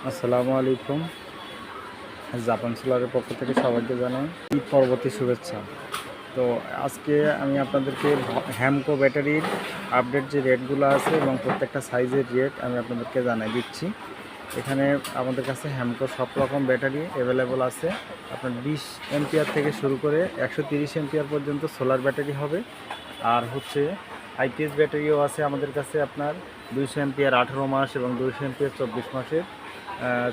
আসসালামু আলাইকুম। জাপান সোলারের পক্ষ থেকে সবাইকে জানাই ঈদ পরবর্তী শুভেচ্ছা। তো আজকে আমি আপনাদেরকে হ্যামকো ব্যাটারির আপডেট যে রেটগুলো আছে এবং প্রত্যেকটা সাইজের রেট আমি আপনাদেরকে জানাই দিচ্ছি। এখানে আমাদের কাছে হ্যামকো সব রকম ব্যাটারি অ্যাভেলেবল আছে। আপনার 20 এম্পিয়ার থেকে শুরু করে 130 এম্পিয়ার পর্যন্ত সোলার ব্যাটারি হবে। আর হচ্ছে আইপিএস ব্যাটারিও আছে আমাদের কাছে আপনার 200 এম্পিয়ার 18 মাস এবং 200 এম্পিয়ার 24 মাসের।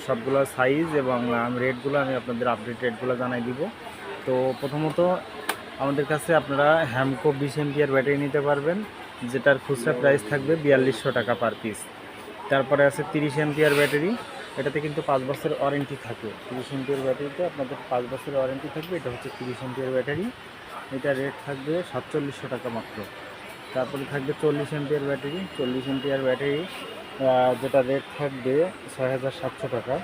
সবগুলো সাইজ এবং রেটগুলো আমি আপনাদের আপডেট রেটগুলো জানাই দিব। তো প্রথমত আমাদের কাছে আপনারা হ্যামকো 20 এম্পিয়ার ব্যাটারি নিতে পারবেন, যেটার খুচরা প্রাইস থাকবে 4200 টাকা পার পিস। তারপরে আছে 30 এম্পিয়ার ব্যাটারি, এটাতে কিন্তু 5 বছরের ওয়ারেন্টি থাকে। 30 এম্পিয়ার ব্যাটারিতে আপনাদের 5 বছরের ওয়ারেন্টি থাকবে। এটা হচ্ছে 30 এম্পিয়ার ব্যাটারি, এটা রেট থাকবে 4700 টাকা মাত্র। তারপরে থাকবে 40 এম্পিয়ার ব্যাটারি, 40 এম্পিয়ার ব্যাটারি যেটা রেট থাকবে 6700 টাকা।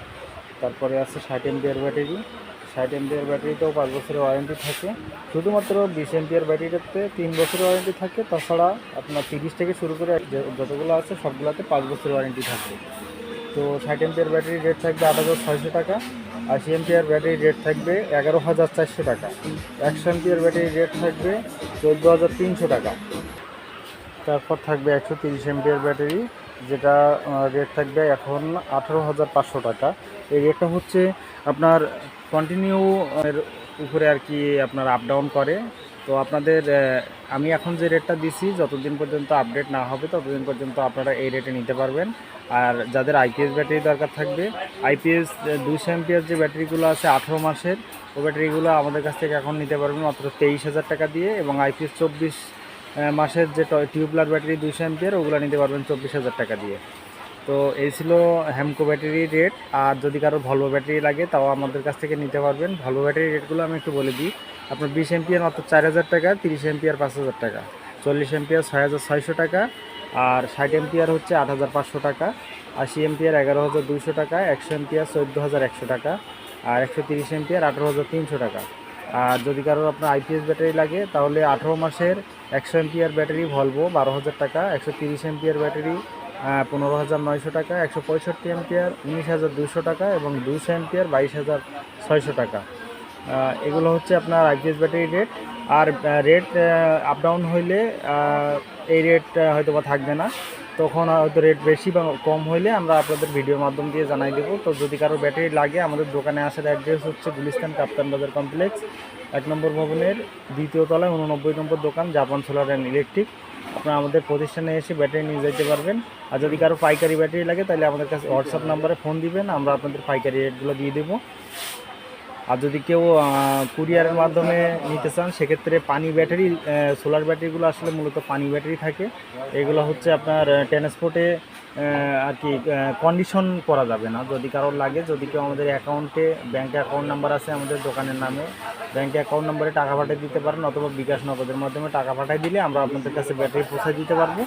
তারপরে আছে 60 এম্পিয়ার ব্যাটারি, 60 এম্পিয়ার ব্যাটারিতেও 5 বছরের ওয়ারেন্টি থাকে। শুধুমাত্র 20 এম্পিয়ার ব্যাটারিতে 3 বছরের ওয়ারেন্টি থাকে। তাছাড়া আপনার 30 থেকে শুরু করে যতগুলো আছে সবগুলোতে 5 বছরের ওয়ারেন্টি থাকে। তো 60 এম্পিয়ার ব্যাটারির রেট থাকবে 8600 টাকা। 80 এম্পিয়ার ব্যাটারির রেট থাকবে 11400 টাকা। 100 এম্পিয়ার ব্যাটারির রেট থাকবে 14300 টাকা। তারপর থাকবে 130 এমপিআর ব্যাটারি, যেটা রেট থাকবে এখন 18500 টাকা। এই রেটটা হচ্ছে আপনার কন্টিনিউ এর উপরে আর কি আপনার আপ ডাউন করে। তো আপনাদের আমি এখন যে রেটটা দিছি, যতদিন পর্যন্ত আপডেট না হবে ততদিন পর্যন্ত আপনারা এই রেটে নিতে পারবেন। আর যাদের আইপিএস ব্যাটারি দরকার থাকবে, আইপিএস 200 এমপিআর যে ব্যাটারিগুলো আছে 18 মাসের, ও ব্যাটারিগুলো আমাদের কাছ থেকে এখন নিতে পারবেন মাত্র 23000 টাকা দিয়ে। এবং আইপিএস 24 মাসের যে টিউবলার ব্যাটারি 200 এমপিয়ার, ওগুলো নিতে পারবেন 24000 টাকা দিয়ে। তো এই ছিল হ্যামকো ব্যাটারির রেট। আর যদি কারো ভলভো ব্যাটারি লাগে তাও আমাদের কাছ থেকে নিতে পারবেন। ভলভো ব্যাটারির রেটগুলো আমি একটু বলে দিই। আপনার 20 এমপিয়ার মাত্র 4000 টাকা, 30 এমপিয়ার 5000 টাকা, 40 এমপিয়ার 6600 টাকা, আর 60 এমপিয়ার হচ্ছে 8500 টাকা, 80 এমপিয়ার 11200 টাকা, 100 এমপিয়ার 14100 টাকা, আর 130 এমপিয়ার 18300 টাকা। আর যদি কারোর আপনার আইপিএস ব্যাটারি লাগে তাহলে 18 মাসের 100 এমপিআর ব্যাটারি ভলভো 12000 টাকা, 130 এমপিআর ব্যাটারি 15900 টাকা, 165 এমপিআর 19200 টাকা এবং 200 এমপিআর 22600 টাকা। এগুলো হচ্ছে আপনার আইপিএস ব্যাটারি রেট। আর রেট আপ ডাউন হইলে এই রেট হয়তো বা থাকবে না, তখন হয়তো রেট বেশি বা কম হইলে আমরা আপনাদের ভিডিওর মাধ্যম দিয়ে জানাই দেবো। তো যদি কারো ব্যাটারি লাগে আমাদের দোকানে আসার অ্যাড্রেস হচ্ছে গুলিস্তান কাপ্তান বাজার কমপ্লেক্স, 1 নম্বর ভবনের 2য় তলায় 89 নম্বর দোকান, জাপান সোলার অ্যান্ড ইলেকট্রিক। আপনারা আমাদের প্রতিষ্ঠানে এসে ব্যাটারি নিয়ে যেতে পারবেন। আর যদি কারো পাইকারি ব্যাটারি লাগে তাহলে আমাদের কাছে হোয়াটসঅ্যাপ নাম্বারে ফোন দিবেন, আমরা আপনাদের পাইকারি রেটগুলো দিয়ে দেবো। আর যদি কেউ কুরিয়ারের মাধ্যমে নিতে চান সেক্ষেত্রে পানি ব্যাটারি, সোলার ব্যাটারিগুলো আসলে মূলত পানি ব্যাটারি থাকে। এগুলো হচ্ছে আপনার ট্রান্সপোর্টে আর কি কন্ডিশন করা যাবে না। যদি কারোর লাগে, যদি কেউ আমাদের অ্যাকাউন্টে ব্যাঙ্কে অ্যাকাউন্ট নাম্বার আছে আমাদের দোকানের নামে, ব্যাঙ্কে অ্যাকাউন্ট নাম্বারে টাকা পাঠিয়ে দিতে পারেন, অথবা বিকাশ নগদের মাধ্যমে টাকা পাঠিয়ে দিলে আমরা আপনাদের কাছে ব্যাটারি পৌঁছে দিতে পারবো।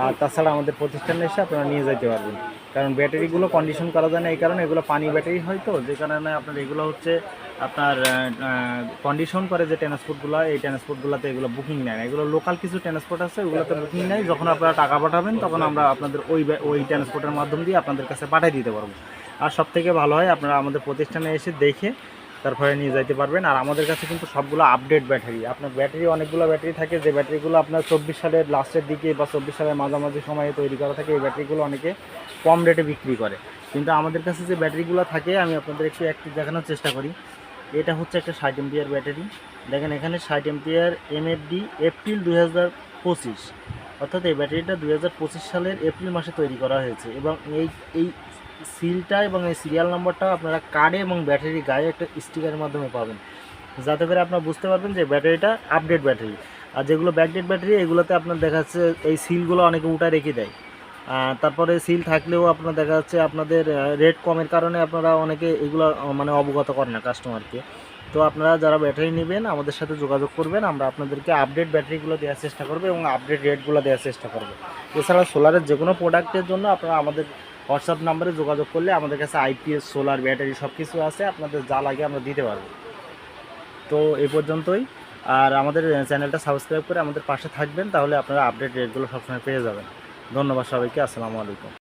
আর তাছাড়া আমাদের প্রতিষ্ঠানে এসে আপনারা নিয়ে যেতে পারবেন। কারণ ব্যাটারিগুলো কন্ডিশন করা যায় না, এই কারণে এগুলো পানি ব্যাটারি হয়, তো যে কারণে আপনার এগুলো হচ্ছে আপনার কন্ডিশন করে যে ট্রান্সপোর্টগুলো, এই ট্রান্সপোর্টগুলোতে এগুলো বুকিং নেয় না। এগুলো লোকাল কিছু ট্রান্সপোর্ট আছে, ওগুলোতে বুকিং নেয়। যখন আপনারা টাকা পাঠাবেন তখন আমরা আপনাদের ওই ট্রান্সপোর্টের মাধ্যম দিয়ে আপনাদের কাছে পাঠিয়ে দিতে পারবো। আর সবথেকে ভালো হয় আপনারা আমাদের প্রতিষ্ঠানে এসে দেখে তারপরে নিয়ে যাইতে পারবেন। আর আমাদের কাছে কিন্তু সবগুলো আপডেট ব্যাটারি, আপনার ব্যাটারি অনেকগুলো ব্যাটারি থাকে যে ব্যাটারিগুলো আপনার 24 সালের লাস্টের দিকে বা 24 সালের মাঝামাঝি সময়ে তৈরি করা থাকে। এই ব্যাটারিগুলো অনেকে কম রেটে বিক্রি করে, কিন্তু আমাদের কাছে যে ব্যাটারিগুলো থাকে আমি আপনাদের একটু দেখানোর চেষ্টা করি। এটা হচ্ছে একটা 60 এমপিআর ব্যাটারি। দেখেন এখানে 60 এমপিআর এমএফডি এপ্রিল 2025, অর্থাৎ এই ব্যাটারিটা 2025 সালের এপ্রিল মাসে তৈরি করা হয়েছে। এবং এই সিলটা এবং এই সিরিয়াল নম্বরটা আপনারা কার্ডে এবং ব্যাটারি গায়ে একটা স্টিকারের মাধ্যমে পাবেন, যাতে করে আপনারা বুঝতে পারবেন যে ব্যাটারিটা আপডেট ব্যাটারি। আর যেগুলো ব্যাকডেট ব্যাটারি এগুলোতে আপনার দেখা যাচ্ছে এই সিলগুলো অনেকে উঠা রেখে দেয়। তারপরে সিল থাকলেও আপনার দেখা যাচ্ছে আপনাদের রেট কমের কারণে আপনারা অনেকে এগুলো মানে অবগত করেন না কাস্টমারকে। তো আপনারা যারা ব্যাটারি নেবেন আমাদের সাথে যোগাযোগ করবেন, আমরা আপনাদেরকে আপডেট ব্যাটারিগুলো দেওয়ার চেষ্টা করবো এবং আপডেট রেটগুলো দেওয়ার চেষ্টা করবো। এছাড়া সোলারের যে কোনো প্রোডাক্টের জন্য আপনারা আমাদের হোয়াটসঅ্যাপ নাম্বারে যোগাযোগ করলে আমাদের কাছে আইপিএস, সোলার, ব্যাটারি সব কিছু আছে, আপনাদের যা লাগে আমরা দিতে পারবো। তো এই পর্যন্তই। আর আমাদের চ্যানেলটা সাবস্ক্রাইব করে আমাদের পাশে থাকবেন, তাহলে আপনারা আপডেট রেটগুলো সবসময় পেয়ে যাবেন। ধন্যবাদ সবাইকে। আসসালামু আলাইকুম।